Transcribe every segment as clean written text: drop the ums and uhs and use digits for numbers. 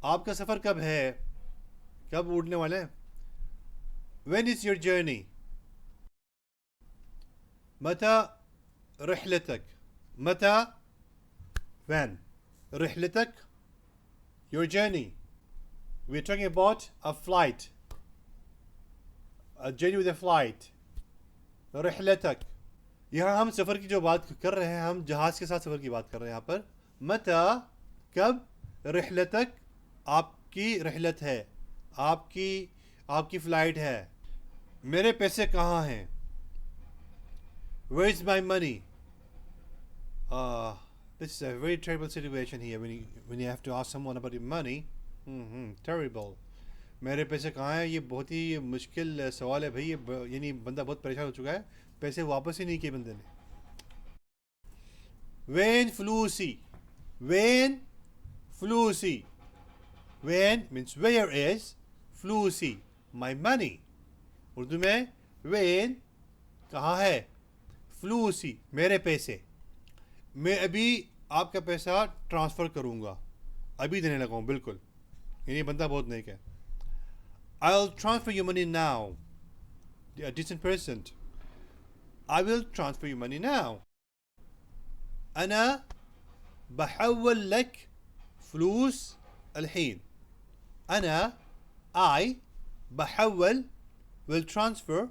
आपका सफ़र कब है, कब उड़ने वाले हैं? When is your journey? متى رحلتك؟ متى when رحلتك your journey. We're talking about a flight, a journey with a flight. रहलतक, यहाँ हम सफ़र की जो बात कर रहे हैं, हम जहाज़ के साथ सफ़र की बात कर रहे हैं यहाँ पर. मता कब, रहलतक आपकी रहलत है, आपकी फ़्लाइट है. मेरे पैसे कहाँ हैं? Where is my money? This is a very terrible situation here when you have to ask someone about your money. Terrible. मेरे पैसे कहाँ हैं, ये बहुत ही मुश्किल सवाल है भाई. ये यानी बंदा बहुत परेशान हो चुका है, पैसे वापस ही नहीं किए बंदे ने. When फलूसी, when फलूसी, when means where is, फलूसी my money. Urdu में when कहाँ है, फलूसी मेरे पैसे. मैं अभी आपका पैसा ट्रांसफ़र करूँगा, अभी देने लगा हूँ बिल्कुल. यानी बंदा बहुत नेक है. I'll transfer your money now. A decent person. I will transfer your money now. أنا بحول لك فلوس الحين. أنا I بحول will transfer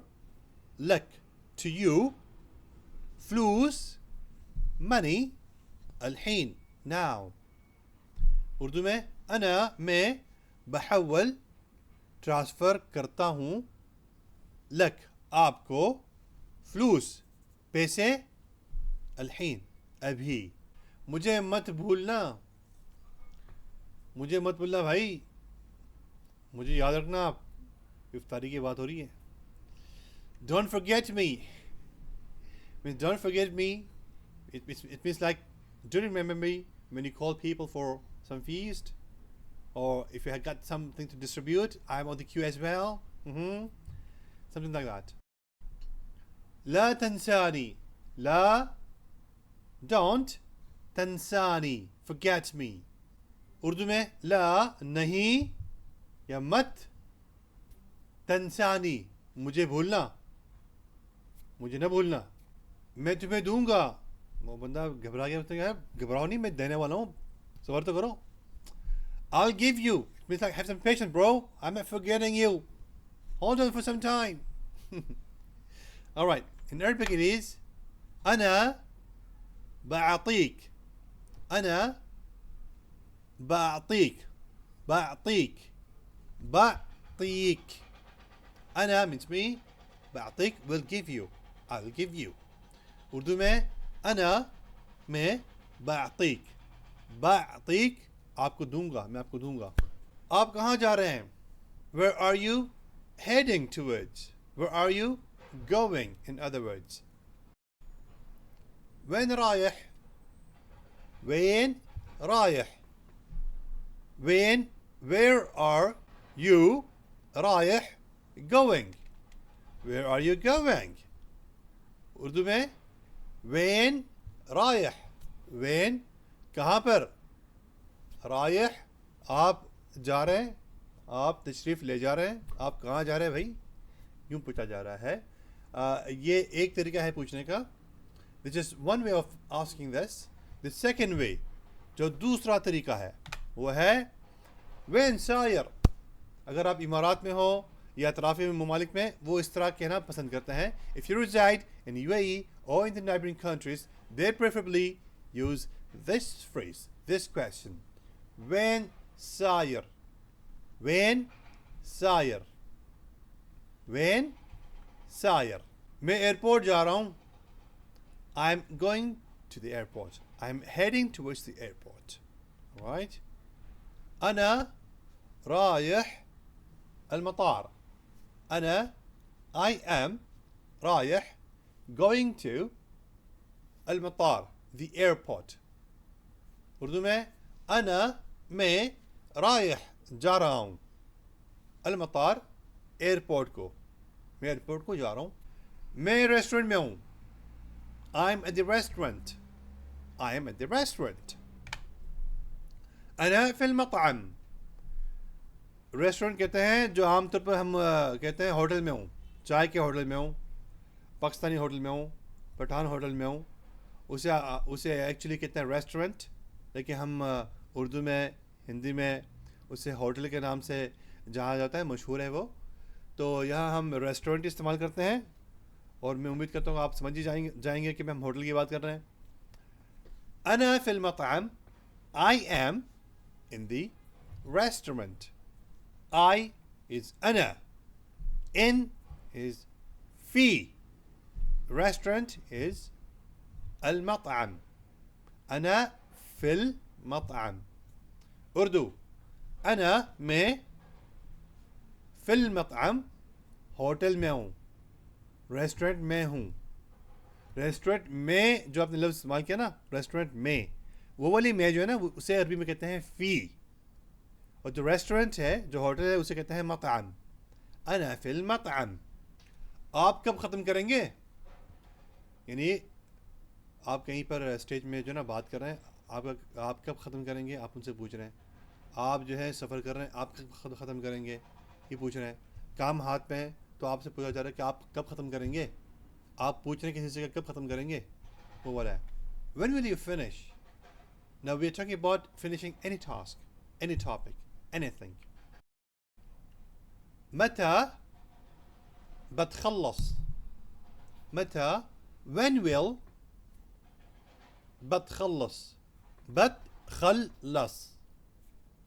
لك to you فلوس money الحين now. Urdu में मैं बहवल ट्रांसफ़र करता हूँ लक आपको फ्लूस पैसे अलहीन अभी. मुझे मत भूलना भाई, मुझे याद रखना. आप इफ्तारी की बात हो रही है. Don't forget me means don't forget me. It means like don't remember me when you call people for some feast, or if you had got something to distribute, I'm on the queue as well. Something like that. لا تنساني. لا don't تنساني forget me. Urdu में ला नहीं या मत, तंसानी मुझे भूलना, मुझे न भूलना. मैं तुम्हें दूंगा. वो बंदा घबरा गया, उसने कहा घबराओ नहीं, मैं देने वाला हूँ, सबर तो करो. I'll give you. It means like have some patience, bro. I'm not forgetting you. Hold on for some time. All right. In Arabic it is أنا بعطيك. أنا بعطيك. بعطيك. بعطيك. أنا means me. بعطيك will give you. I'll give you. Urdu में أنا मैं بعطيك. بعطيك आपको दूंगा, मैं आपको दूंगा. आप कहाँ जा रहे हैं? Where are you heading towards? Where are you going, in other words? وين رايح? وين رايح? where are you رايح going? Where are you going? Urdu में وين رايح, وين कहाँ पर, रायह आप जा रहे हैं, आप तशरीफ़ ले जा रहे हैं. आप कहाँ जा रहे हैं भाई, यूँ पूछा जा रहा है. ये एक तरीका है पूछने का. This is one way of asking this. The second way, जो दूसरा तरीका है, वो है वेन सायर. अगर आप इमारात में हो या अतराफ़ी ममालिक में, वो इस तरह कहना पसंद करते हैं. If you resided in UAE or in the neighboring countries, they preferably use this phrase, this question. When sayer. When sayer. When sayer. मैं एयरपोर्ट जा रहा हूँ. I'm going to the airport. I'm heading towards the airport. Alright? أنا رايح المطار. أنا I am رايح going to المطار, the airport. Urdu में أنا मैं رايح जा रहा हूँ المطار airport को, मैं एयरपोर्ट को जा रहा हूँ. मैं रेस्टोरेंट में हूँ. I'm at the restaurant. I am at the restaurant. أنا في المطعم. Restaurant कहते हैं जो आमतौर पर हम कहते हैं होटल में हूँ, चाय के होटल में हूँ, पाकिस्तानी होटल में हूँ, पठान होटल में हूँ, उसे एक्चुअली कहते हैं रेस्टोरेंट, लेकिन हम उर्दू में, हिंदी में उसे होटल के नाम से जाना जाता है, मशहूर है वो। तो यहाँ हम रेस्टोरेंट इस्तेमाल करते हैं, और मैं उम्मीद करता हूँ आप समझ ही जाएंगे कि हम होटल की बात कर रहे हैं। अना फिल मताम, I am in the restaurant. I is أنا, in is في, restaurant is المطعم, أنا في المطعم. Urdu, أنا मैं في المطعم होटल में हूँ, रेस्टोरेंट में हूँ। रेस्टोरेंट में जो आपने लफ्ज़ इस्तेमाल किया ना, रेस्टोरेंट में, वो वाली में जो है ना, उसे अरबी में कहते हैं फ़ी, और जो रेस्टोरेंट है, जो होटल है, उसे कहते हैं मताम। अना फिल मताम। आप कब ख़त्म करेंगे, यानी आप कहीं पर स्टेज में जो ना बात कर रहे हैं, आप कब ख़त्म करेंगे, आप उनसे पूछ रहे हैं। आप जो है सफ़र कर रहे हैं, आप कब ख़त्म करेंगे, ये पूछ रहे हैं। काम हाथ में है तो आपसे पूछा जा रहा है कि आप कब ख़त्म करेंगे, आप पूछ रहे हैं किसी से कब ख़त्म करेंगे, वो वाला है। When will you finish? Now we are talking about finishing any task, any topic, anything. متى بتخلص؟ متى when will بتخلص؟ بتخلص.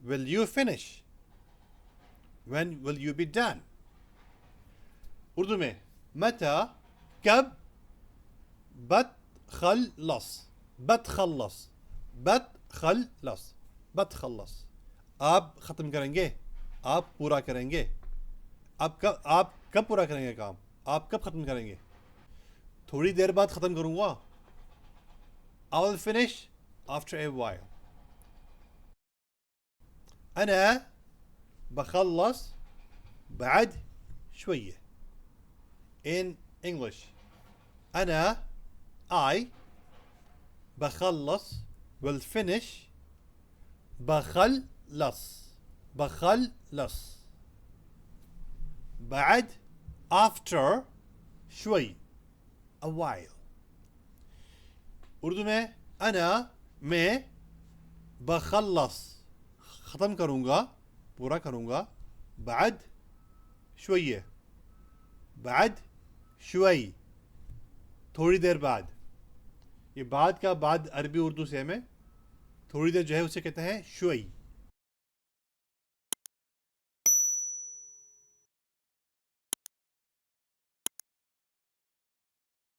Will you finish? When will you be done? Urdu में متى कब بتخلص بتخلص بتخلص بتخلص आप ख़त्म करेंगे, आप पूरा करेंगे। आप कब पूरा करेंगे काम, आप कब ख़त्म करेंगे। थोड़ी देर बाद ख़त्म करूँगा, I will finish after a while. أنا بخلص بعد شوية. In English, أنا I بخلص will finish بخلص بعد after شوي a while. Urdu में أنا मैं बखल्लस ख़त्म करूँगा, पूरा करूँगा, बाद शुइये, बाद शुई, थोड़ी देर बाद। ये बाद का बाद अरबी उर्दू से में थोड़ी देर जो है उसे कहते हैं शुई।